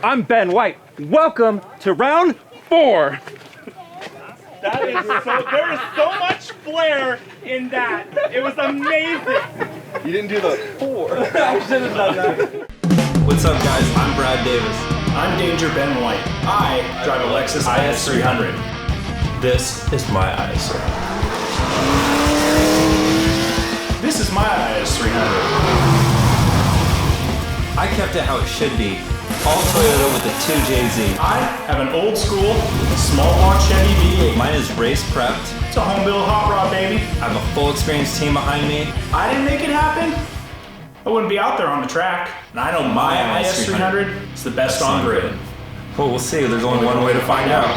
I'm Ben Whyte. Welcome to round 4. That is there is so much flair in that. It was amazing. You didn't do the 4. I should have done that. What's up, guys? I'm Brad Davis. I'm Danger Ben Whyte. I drive a Lexus IS300. This is my ISO. This is my IS300. I kept it how it should be. All Toyota with the 2JZ. I have an old school, small block Chevy V8. Mine is race prepped. It's a home build hot rod, baby. I have a full experienced team behind me. I didn't make it happen. I wouldn't be out there on the track. And I know my IS300 is the best on grid. Well, we'll see. There's only one way to find out.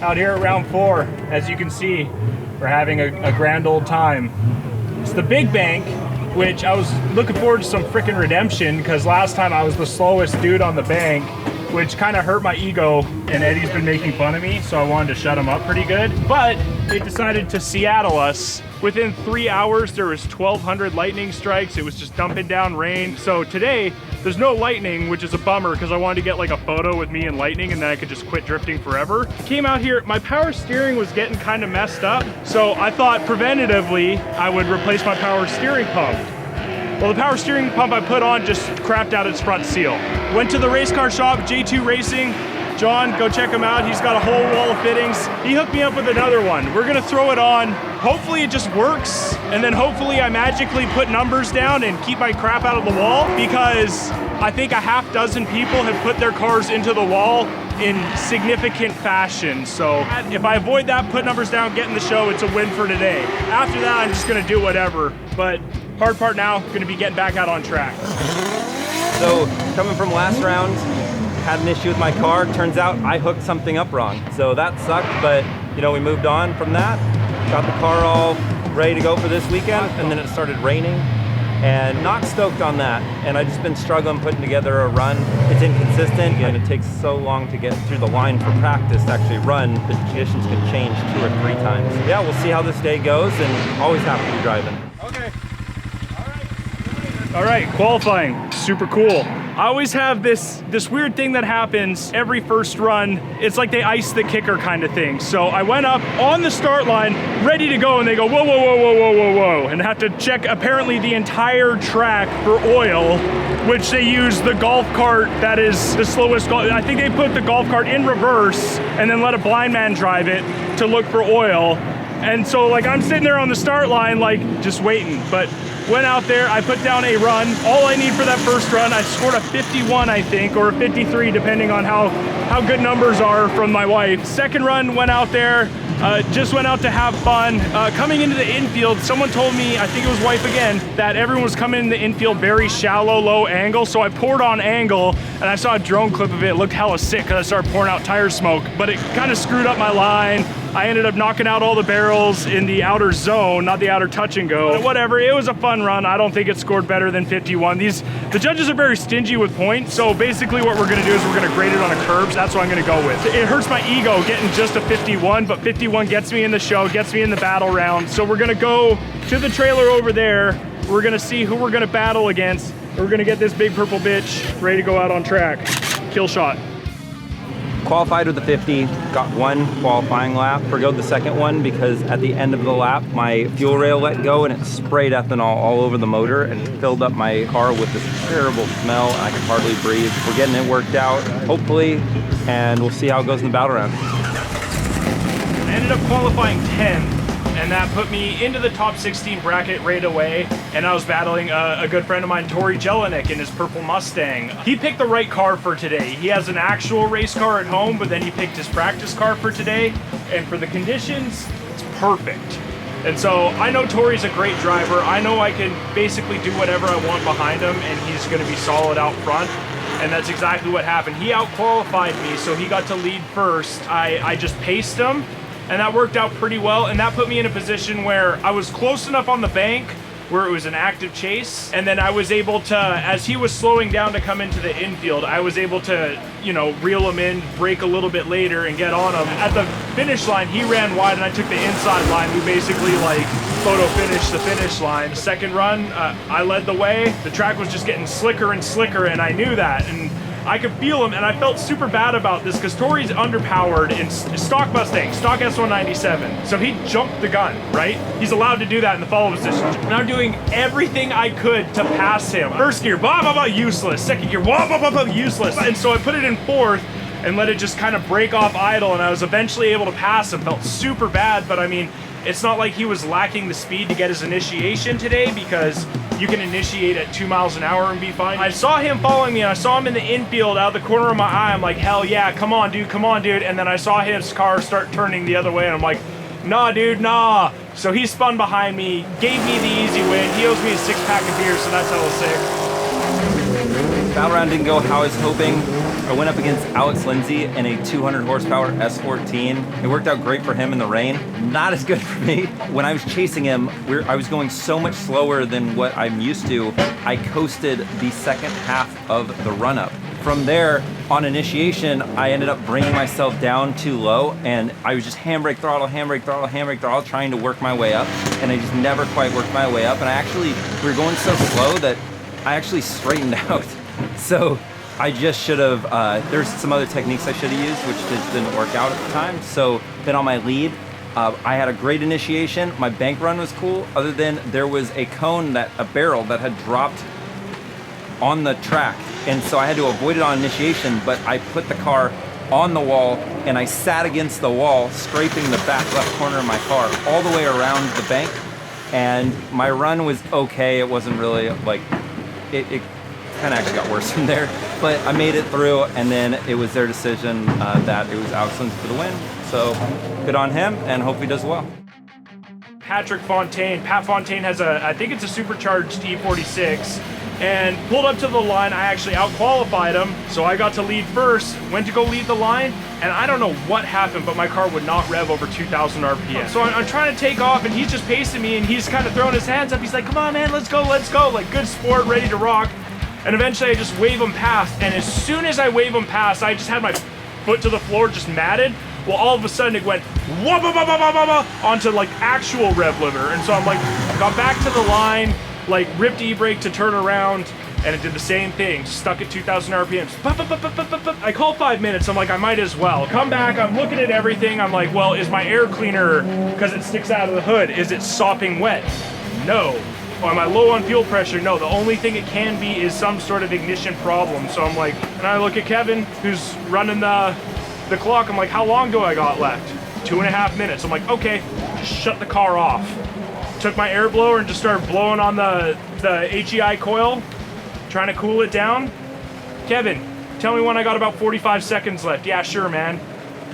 Out here at round 4, as you can see, we're having a grand old time. It's the big bank, which I was looking forward to some freaking redemption because last time I was the slowest dude on the bank, which kind of hurt my ego, and Eddie's been making fun of me, so I wanted to shut him up pretty good. But they decided to Seattle us. Within 3 hours, there was 1,200 lightning strikes. It was just dumping down rain. So today, there's no lightning, which is a bummer because I wanted to get like a photo with me and lightning and then I could just quit drifting forever. Came out here, my power steering was getting kind of messed up. So I thought preventatively, I would replace my power steering pump. Well, the power steering pump I put on just crapped out its front seal. Went to the race car shop, J2 Racing. John, go check him out. He's got a whole wall of fittings. He hooked me up with another one. We're gonna throw it on. Hopefully it just works. And then hopefully I magically put numbers down and keep my crap out of the wall because I think a half dozen people have put their cars into the wall in significant fashion. So if I avoid that, put numbers down, get in the show, it's a win for today. After that, I'm just gonna do whatever. But hard part now, gonna be getting back out on track. So coming from last round, had an issue with my car. Turns out I hooked something up wrong. So that sucked, but you know, we moved on from that. Got the car all ready to go for this weekend, and then it started raining. And not stoked on that. And I've just been struggling putting together a run. It's inconsistent, and it takes so long to get through the line for practice to actually run. The conditions can change 2 or 3 times. Yeah, we'll see how this day goes, and always happy to be driving. Okay. All right, qualifying, super cool. I always have this weird thing that happens every first run. It's like they ice the kicker kind of thing. So I went up on the start line, ready to go, and they go, whoa, whoa, whoa, whoa, whoa, whoa, whoa, and have to check apparently the entire track for oil, which they use the golf cart that is the slowest. I think they put the golf cart in reverse and then let a blind man drive it to look for oil. And so like I'm sitting there on the start line, like just waiting, but went out there, I put down a run. All I need for that first run, I scored a 51, I think, or a 53, depending on how good numbers are from my wife. Second run, went out there, just went out to have fun. Coming into the infield, someone told me, I think it was wife again, that everyone was coming in the infield very shallow, low angle. So I poured on angle, and I saw a drone clip of it. It looked hella sick because I started pouring out tire smoke, but it kind of screwed up my line. I ended up knocking out all the barrels in the outer zone, not the outer touch and go. But whatever, it was a fun run. I don't think it scored better than 51. The judges are very stingy with points, so basically what we're gonna do is we're gonna grade it on a curbs. That's what I'm gonna go with. It hurts my ego getting just a 51, but 51 gets me in the show, gets me in the battle round. So we're gonna go to the trailer over there. We're gonna see who we're gonna battle against. We're gonna get this big purple bitch ready to go out on track. Kill shot. Qualified with the 50, got 1 qualifying lap, forgoed the second one because at the end of the lap, my fuel rail let go and it sprayed ethanol all over the motor and filled up my car with this terrible smell and I could hardly breathe. We're getting it worked out, hopefully, and we'll see how it goes in the battle round. I ended up qualifying 10th, and that put me into the top 16 bracket right away. And I was battling a good friend of mine, Tori Jelinek, in his purple Mustang. He picked the right car for today. He has an actual race car at home, but then he picked his practice car for today. And for the conditions, it's perfect. And so I know Tori's a great driver. I know I can basically do whatever I want behind him, and he's gonna be solid out front. And that's exactly what happened. He out-qualified me, so he got to lead first. I just paced him, and that worked out pretty well. And that put me in a position where I was close enough on the bank where it was an active chase. And then I was able to, as he was slowing down to come into the infield, I was able to, you know, reel him in, brake a little bit later and get on him. At the finish line, he ran wide and I took the inside line. We basically like photo finished the finish line. The second run, I led the way. The track was just getting slicker and slicker, and I knew that. And I could feel him, and I felt super bad about this because Tori's underpowered in stock Mustang, stock S197. So he jumped the gun, right? He's allowed to do that in the follow position. And I'm doing everything I could to pass him. First gear, blah, blah, blah, useless. Second gear, blah, blah, blah, blah, useless. And so I put it in fourth and let it just kind of break off idle, and I was eventually able to pass him. Felt super bad, but I mean, it's not like he was lacking the speed to get his initiation today, because you can initiate at 2 miles an hour and be fine. I saw him following me, and I saw him in the infield out of the corner of my eye. I'm like, hell yeah, come on, dude, come on, dude. And then I saw his car start turning the other way, and I'm like, nah, dude, nah. So he spun behind me, gave me the easy win. He owes me a 6-pack of beer, so that's hella sick. Battle round didn't go how I was hoping. I went up against Alex Lindsay in a 200 horsepower S14. It worked out great for him in the rain. Not as good for me. When I was chasing him, I was going so much slower than what I'm used to. I coasted the second half of the run-up. From there, on initiation, I ended up bringing myself down too low, and I was just handbrake throttle, handbrake throttle, handbrake throttle, trying to work my way up, and I just never quite worked my way up. And we were going so slow that I actually straightened out. So I just should have, there's some other techniques I should have used, which just didn't work out at the time. So then on my lead, I had a great initiation. My bank run was cool, other than there was a cone, a barrel that had dropped on the track. And so I had to avoid it on initiation, but I put the car on the wall and I sat against the wall, scraping the back left corner of my car all the way around the bank. And my run was okay. It wasn't really like, it kind of actually got worse from there, but I made it through, and then it was their decision that it was Alex Lindsay for the win. So good on him, and hope he does well. Pat Fontaine has I think it's a supercharged E46, and pulled up to the line. I actually out-qualified him, so I got to lead first, went to go lead the line, and I don't know what happened, but my car would not rev over 2,000 RPM. So I'm trying to take off, and he's just pacing me, and he's kind of throwing his hands up. He's like, come on, man, let's go, like good sport, ready to rock. And eventually I just wave him past, and as soon as I wave him past, I just had my foot to the floor, just matted. Well, all of a sudden it went wah, bah, bah, bah, bah, bah, bah, onto like actual rev limiter. And so I'm like, got back to the line, like ripped e-brake to turn around, and it did the same thing, stuck at 2,000 RPMs. Bah, bah, bah, bah, bah, bah, bah. I called 5 minutes, I'm like, I might as well. Come back, I'm looking at everything, I'm like, well, is my air cleaner, because it sticks out of the hood, is it sopping wet? No. Am I low on fuel pressure? No, the only thing it can be is some sort of ignition problem. So I'm like, and I look at Kevin, who's running the clock. I'm like, how long do I got left? 2.5 minutes. I'm like, okay, just shut the car off. Took my air blower and just started blowing on the HEI coil, trying to cool it down. Kevin, tell me when I got about 45 seconds left. Yeah, sure, man.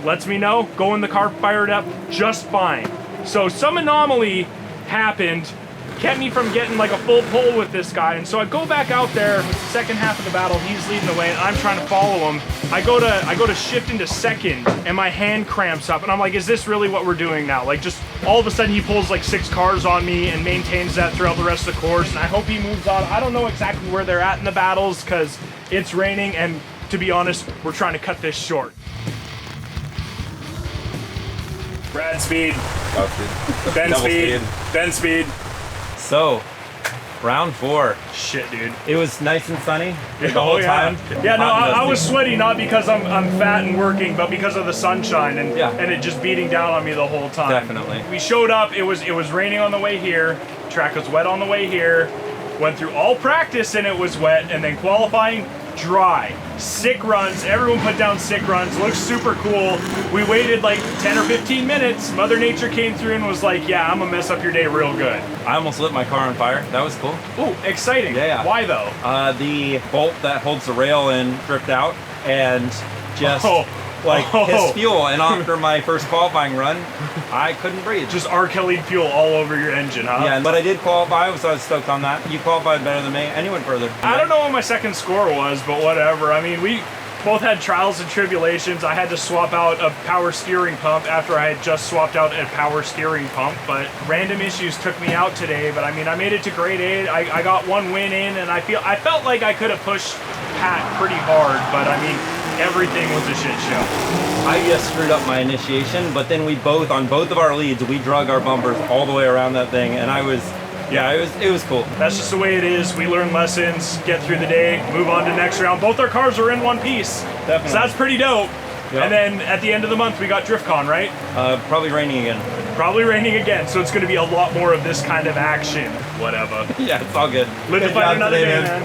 Lets me know, go in the car fired up just fine. So some anomaly happened, kept me from getting like a full pull with this guy. And so I go back out there, second half of the battle, he's leading the way and I'm trying to follow him. I go to shift into second and my hand cramps up and I'm like, is this really what we're doing now? Like just all of a sudden he pulls like 6 cars on me and maintains that throughout the rest of the course. And I hope he moves on. I don't know exactly where they're at in the battles because it's raining and to be honest, we're trying to cut this short. Brad speed. Ben speed. Ben speed. So, round 4. Shit, dude. It was nice and sunny the whole time. Yeah, no, I was sweaty not because I'm fat and working, but because of the sunshine and it just beating down on me the whole time. Definitely. We showed up. It was raining on the way here. Track was wet on the way here. Went through all practice and it was wet, and then qualifying dry. Sick runs. Everyone put down sick runs. Looks super cool. We waited like 10 or 15 minutes. Mother Nature came through and was like, yeah, I'm gonna mess up your day real good. I almost lit my car on fire. That was cool. Ooh, exciting. Yeah. Why though? The bolt that holds the rail in dripped out and just his fuel. And after my first qualifying run, I couldn't breathe. Just R. Kelly fuel all over your engine, huh? Yeah, but I did qualify, so I was stoked on that. You qualified better than me, and you went further. I don't know what my second score was, but whatever. I mean, Both had trials and tribulations. I had to swap out a power steering pump after I had just swapped out a power steering pump, but random issues took me out today. But I mean, I made it to grade 8. I got 1 win in, and I felt like I could have pushed Pat pretty hard, but I mean, everything was a shit show. I just screwed up my initiation, but then we both, on both of our leads, we drug our bumpers all the way around that thing, and I was, yeah, it was cool. That's just the way it is. We learn lessons, get through the day, move on to next round. Both our cars are in one piece. Definitely. So that's pretty dope. Yep. And then at the end of the month, we got DriftCon, right? Probably raining again. Probably raining again, so it's going to be a lot more of this kind of action. Whatever. Yeah, it's all good. Live to fight another day, man.